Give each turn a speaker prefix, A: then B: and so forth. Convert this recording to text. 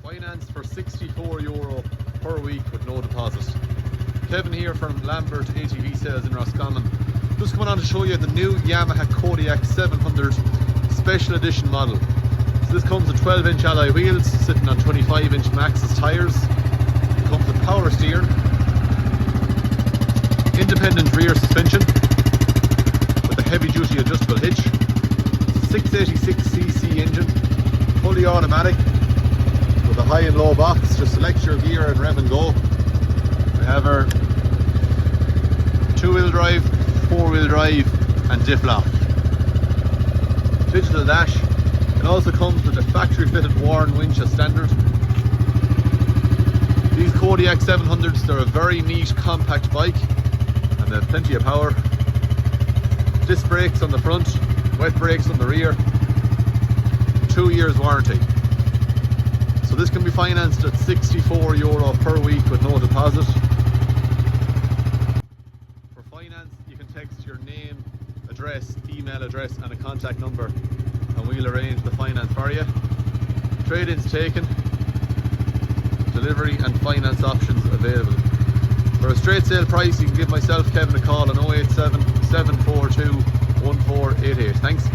A: Financed for €64 per week with no deposit. Kevin here from Lambert ATV Sales in Roscommon. Just coming on to show you the new Yamaha Kodiak 700 Special Edition model. So this comes with 12-inch alloy wheels sitting on 25-inch Maxxis tyres. It comes with power steer, independent rear suspension with a heavy-duty adjustable hitch, 686cc engine, fully automatic with a high and low box. Just select your gear and rev and go. We have our 2-wheel drive, 4-wheel drive and diff lock. Digital dash. It also comes with a factory fitted Warren winch as standard. These Kodiak 700s, they're a very neat compact bike and they have plenty of power. Disc brakes on the front, wet brakes on the rear, 2 years warranty. So this can be financed at €64 per week with no deposit. For finance, you can text your name, address, email address and a contact number and we'll arrange the finance for you. Trade-ins taken, delivery and finance options available. For a straight sale price, you can give myself, Kevin, a call on 087 742 1488. Thanks.